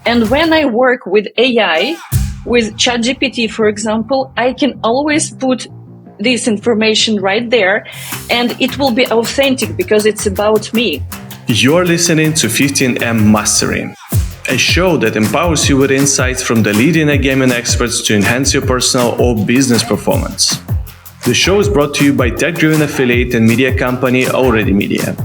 And when I work with AI, with ChatGPT, for example, I can always put this information right there and it will be authentic because it's about me. You're listening to 15M Mastery, a show that empowers you with insights from the leading iGaming experts to enhance your personal or business performance. The show is brought to you by tech-driven affiliate and media company Already Media,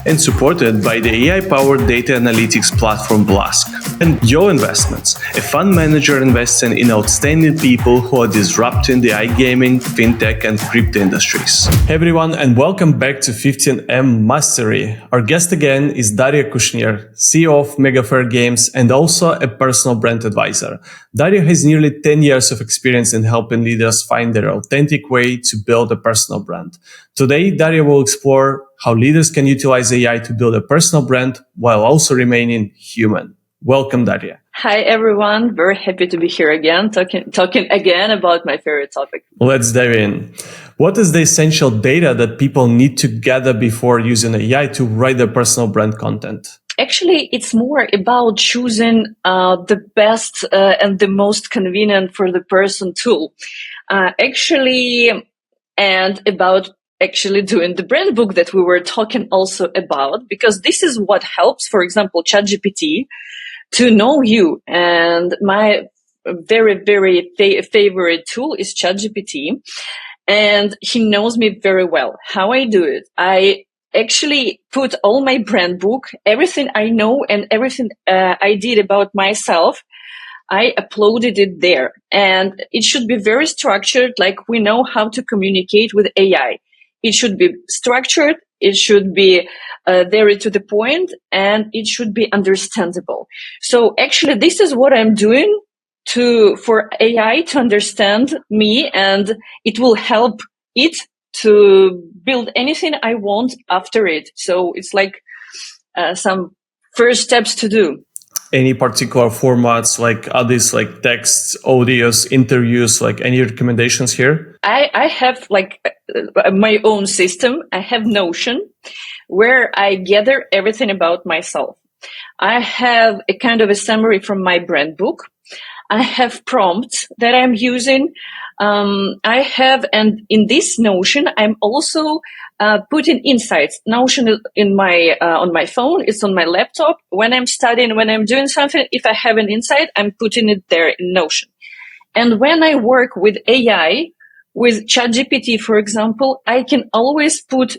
and supported by the AI-powered data analytics platform Blask. And Yo Investments, a fund manager investing in outstanding people who are disrupting the iGaming, fintech, and crypto industries. Hey everyone, and welcome back to 15M Mastery. Our guest again is Daria Kushnir, CEO of Megafair Games and also a personal brand advisor. Daria has nearly 10 years of experience in helping leaders find their authentic way to build a personal brand. Today, Daria will explore how leaders can utilize AI to build a personal brand while also remaining human. Welcome, Daria. Hi, everyone. Very happy to be here again, talking again about my favorite topic. Let's dive in. What is the essential data that people need to gather before using AI to write their personal brand content? Actually, it's more about choosing the best and the most convenient for the person tool. And about actually doing the brand book that we were talking also about, because this is what helps, for example, ChatGPT to know you. And my very, very favorite tool is ChatGPT. And he knows me very well. How I do it? I actually put all my brand book, everything I know and everything I did about myself, I uploaded it there. And it should be very structured, like we know how to communicate with AI. It should be structured, it should be very to the point, and it should be understandable. So actually, this is what I'm doing for AI to understand me, and it will help it to build anything I want after it. So it's like some first steps to do. Any particular formats, like are these like texts, audios, interviews, like any recommendations here? I have like my own system. I have Notion where I gather everything about myself. I have a kind of a summary from my brand book. I have prompts that I'm using. And in this Notion, I'm also putting insights. Notion in my on my phone, it's on my laptop. When I'm studying, when I'm doing something, if I have an insight, I'm putting it there in Notion. And when I work with AI, with ChatGPT, for example, I can always put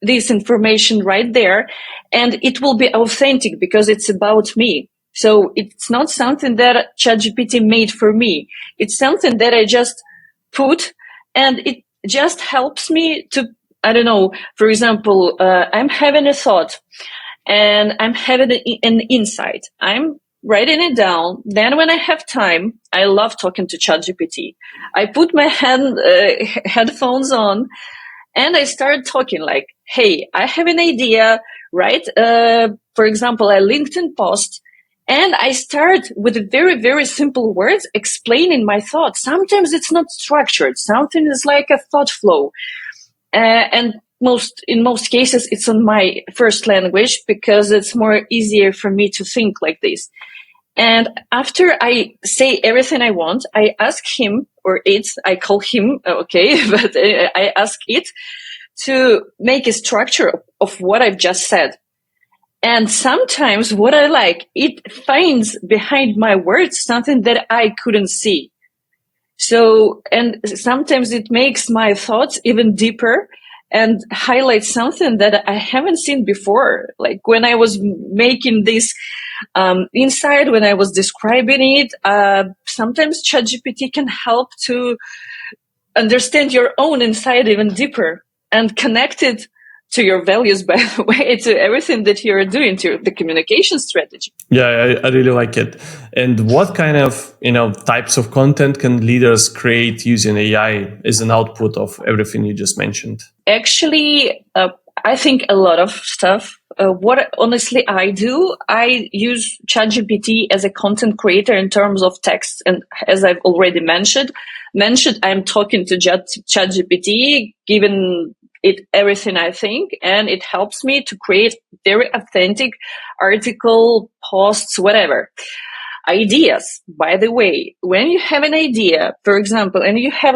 this information right there, and it will be authentic because it's about me. So it's not something that ChatGPT made for me. It's something that I just put, and it just helps me to, I don't know, for example, I'm having a thought and I'm having an insight. I'm writing it down. Then when I have time, I love talking to ChatGPT. I put my headphones on and I start talking like, hey, I have an idea, right? For example, a LinkedIn post. And I start with very, very simple words explaining my thoughts. Sometimes it's not structured. Something is like a thought flow. And in most cases, it's on my first language because it's more easier for me to think like this. And after I say everything I want, I ask him or it, I call him, okay, but I ask it to make a structure of what I've just said. And sometimes what I like, it finds behind my words something that I couldn't see. So, and sometimes it makes my thoughts even deeper and highlights something that I haven't seen before. Like when I was making this insight, when I was describing it, sometimes ChatGPT can help to understand your own insight even deeper and connect it to your values, by the way, to everything that you're doing, to the communication strategy. Yeah, I really like it. And what kind of, types of content can leaders create using AI as an output of everything you just mentioned? Actually, I think a lot of stuff. What honestly I do, I use ChatGPT as a content creator in terms of text. And as I've already mentioned, I'm talking to ChatGPT, given it everything I think, and it helps me to create very authentic article, posts, whatever. Ideas, by the way, when you have an idea, for example, and you have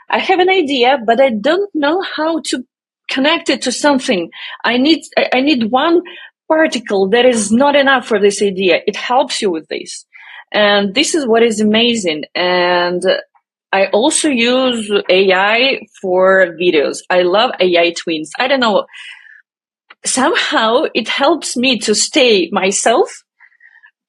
I have an idea, but I don't know how to connect it to something. I need one particle that is not enough for this idea. It helps you with this. And this is what is amazing. And I also use AI for videos. I love AI twins. I don't know. Somehow it helps me to stay myself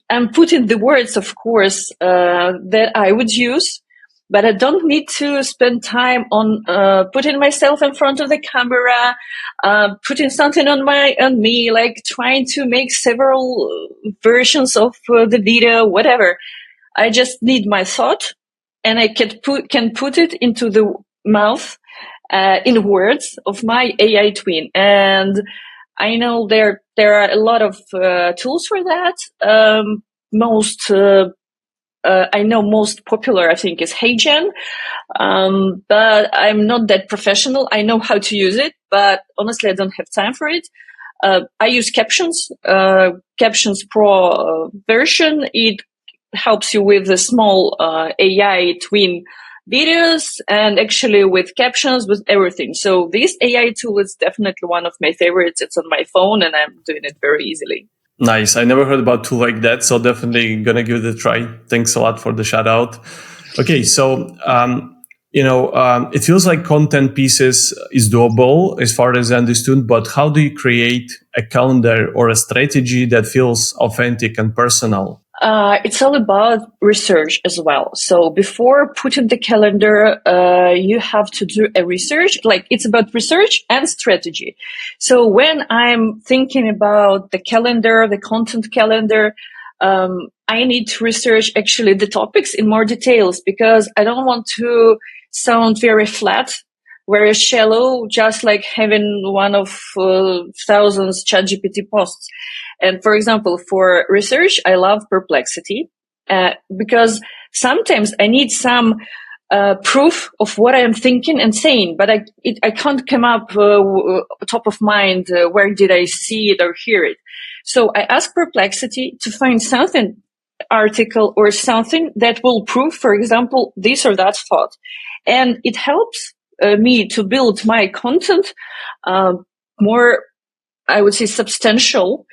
and put in the words, of course, that I would use, but I don't need to spend time on putting myself in front of the camera, putting something on me, like trying to make several versions of the video, whatever. I just need my thought, and I can put it into the mouth in words of my AI twin. And I know there are a lot of tools for that. I know most popular, I think, is HeyGen, but I'm not that professional. I know how to use it, but honestly, I don't have time for it. I use Captions, Captions Pro version. It helps you with the small AI twin videos, and actually with captions, with everything. So this AI tool is definitely one of my favorites. It's on my phone and I'm doing it very easily. Nice. I never heard about a tool like that, so definitely gonna give it a try. Thanks a lot for the shout out. Okay, so it feels like content pieces is doable as far as I understood, but how do you create a calendar or a strategy that feels authentic and personal? It's all about research as well. So before putting the calendar, you have to do a research. Like, it's about research and strategy. So when I'm thinking about the calendar, the content calendar, I need to research actually the topics in more details, because I don't want to sound very flat, very shallow, just like having one of thousands ChatGPT posts. And for example, for research, I love Perplexity because sometimes I need some proof of what I am thinking and saying, but I can't come up top of mind. Where did I see it or hear it? So I ask Perplexity to find something, article or something that will prove, for example, this or that thought. And it helps me to build my content more, I would say, substantial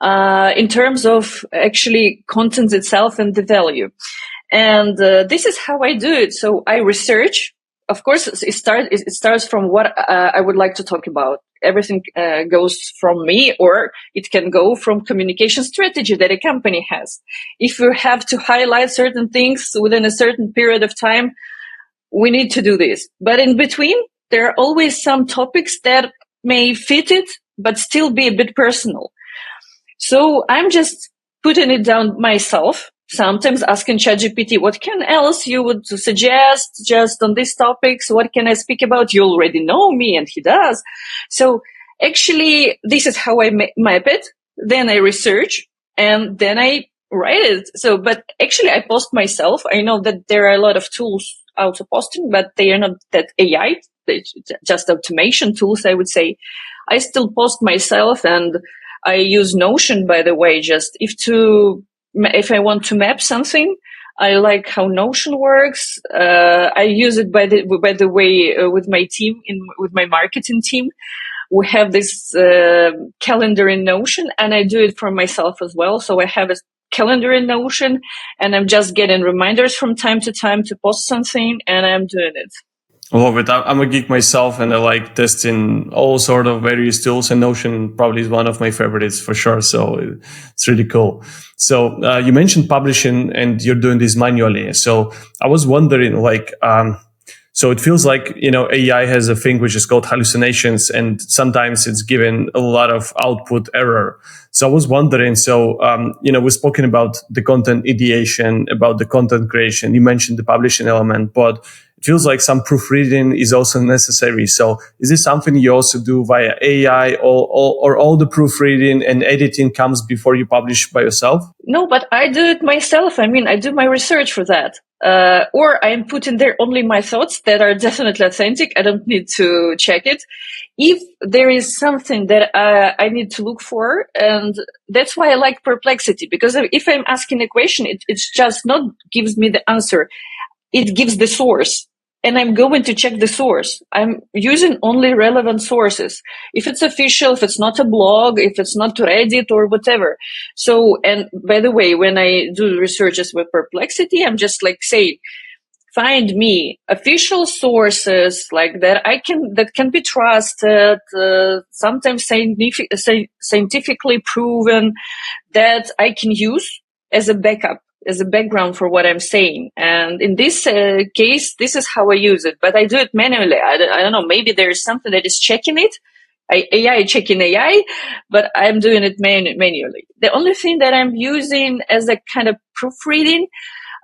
in terms of actually content itself and the value. And this is how I do it. So I research. Of course, it starts from what I would like to talk about. Everything goes from me, or it can go from communication strategy that a company has. If you have to highlight certain things within a certain period of time, we need to do this. But in between, there are always some topics that may fit it, but still be a bit personal. So I'm just putting it down myself, sometimes asking ChatGPT, what can else you would suggest just on these topics? What can I speak about? You already know me, and he does. So actually, this is how I map it. Then I research, and then I write it. So, but actually I post myself. I know that there are a lot of tools auto posting, but they are not that AI. They're just automation tools, I would say. I still post myself, and I use Notion, by the way, just if I want to map something. I like how Notion works. I use it by the way with my team, with my marketing team. We have this calendar in Notion, and I do it for myself as well. So I have a calendar in Notion, and I'm just getting reminders from time to time to post something, and I'm doing it. I love it. I'm a geek myself, and I like testing all sort of various tools, and Notion probably is one of my favorites for sure. So it's really cool. So you mentioned publishing, and you're doing this manually. So I was wondering, so it feels like, AI has a thing which is called hallucinations, and sometimes it's given a lot of output error. So I was wondering, we've spoken about the content ideation, about the content creation. You mentioned the publishing element, but it feels like some proofreading is also necessary. So is this something you also do via AI, or all the proofreading and editing comes before you publish by yourself? No, but I do it myself. I mean, I do my research for that. Or I'm putting there only my thoughts that are definitely authentic. I don't need to check it. if there is something that I need to look for, and that's why I like Perplexity, because if I'm asking a question, it's just not gives me the answer. It gives the source, and I'm going to check the source. I'm using only relevant sources. If it's official, if it's not a blog, if it's not Reddit or whatever. So, and by the way, when I do researches with Perplexity, I'm just like saying, find me official sources like that that can be trusted, sometimes scientifically proven, that I can use as a backup, as a background for what I'm saying. And in this case, this is how I use it, but I do it manually. I don't know, maybe there is something that is checking it. AI checking AI, but I'm doing it manually. The only thing that I'm using as a kind of proofreading,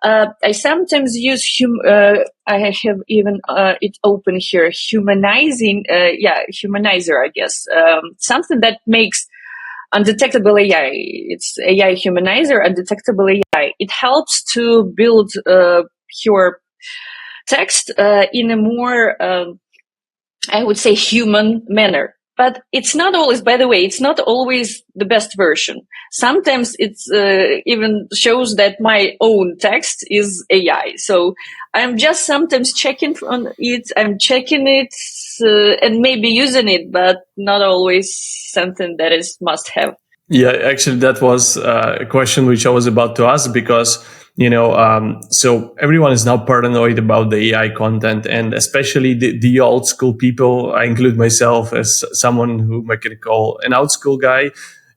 I sometimes use I have even it open here, humanizing, humanizer, I guess, something that makes undetectable AI. It's AI humanizer, undetectable AI. It helps to build your text in a more, I would say, human manner. But it's not always, by the way, it's not always the best version. Sometimes it's even shows that my own text is AI. So I'm just sometimes checking on it. I'm checking it and maybe using it, but not always something that is must have. Yeah, actually, that was a question which I was about to ask, because so everyone is now paranoid about the AI content, and especially the old school people. I include myself as someone who I can call an old school guy,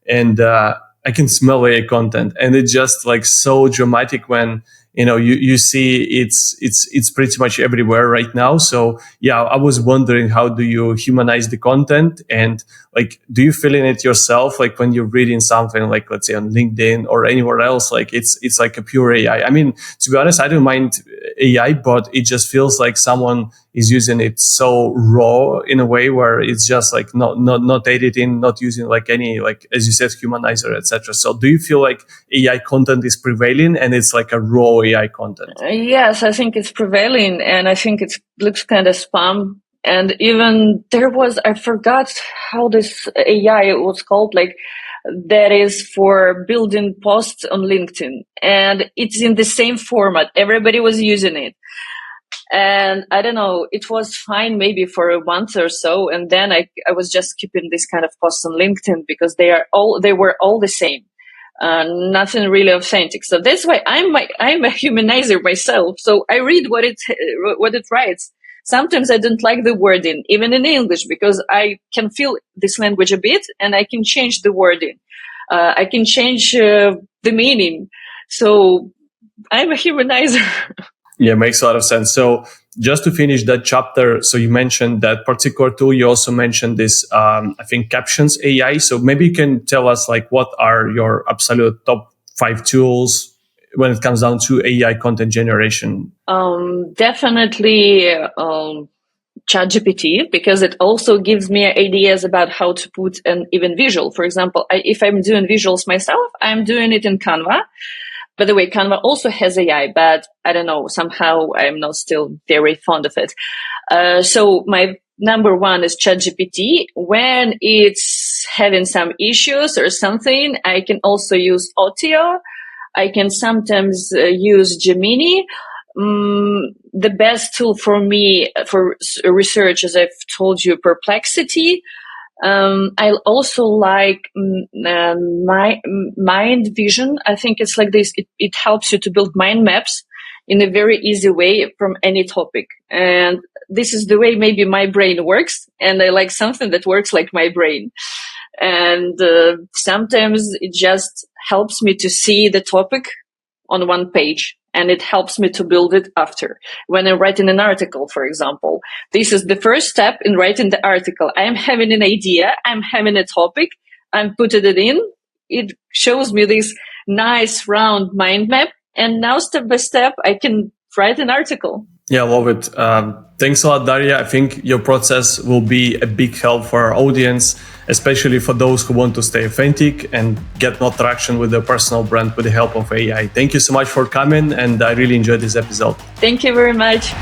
and I can smell AI content, and it's just like so dramatic when you see it's pretty much everywhere right now. So yeah, I was wondering, how do you humanize the content, and like, do you feel in it yourself, like when you're reading something, like let's say on LinkedIn or anywhere else, like it's like a pure AI? I mean, to be honest, I don't mind AI, but it just feels like someone is using it so raw in a way where it's just like not editing, not using like any, like as you said, humanizer, etc. So do you feel like AI content is prevailing and it's like a raw AI content? Yes, I think it's prevailing, and I think it looks kind of spam. And even there was, I forgot how this AI was called, like that is for building posts on LinkedIn, and it's in the same format. Everybody was using it. And I don't know, it was fine maybe for a month or so. And then I was just keeping this kind of posts on LinkedIn because they were all the same. Nothing really authentic. So that's why I'm a humanizer myself. So I read what it writes. Sometimes I don't like the wording, even in English, because I can feel this language a bit and I can change the wording. I can change the meaning. So I'm a humanizer. Yeah, makes a lot of sense. So just to finish that chapter, so you mentioned that particular tool. You also mentioned this, I think, Captions AI. So maybe you can tell us, like, what are your absolute top 5 tools when it comes down to AI content generation? Definitely ChatGPT, because it also gives me ideas about how to put an even visual. For example, if I'm doing visuals myself, I'm doing it in Canva. By the way, Canva also has AI, but I don't know, somehow I'm not still very fond of it. So my number one is ChatGPT. When it's having some issues or something, I can also use Audio. I can sometimes use Gemini. The best tool for me for research, as I've told you, Perplexity. I also like my mind vision. I think it's like this. It helps you to build mind maps in a very easy way from any topic. And this is the way maybe my brain works. And I like something that works like my brain. And sometimes it just helps me to see the topic on one page. And it helps me to build it after. When I'm writing an article, for example, this is the first step in writing the article. I'm having an idea. I'm having a topic. I'm putting it in. It shows me this nice round mind map. And now step by step, I can write an article. Yeah, I love it. Thanks a lot, Daria. I think your process will be a big help for our audience, especially for those who want to stay authentic and get more traction with their personal brand with the help of AI. Thank you so much for coming, and I really enjoyed this episode. Thank you very much.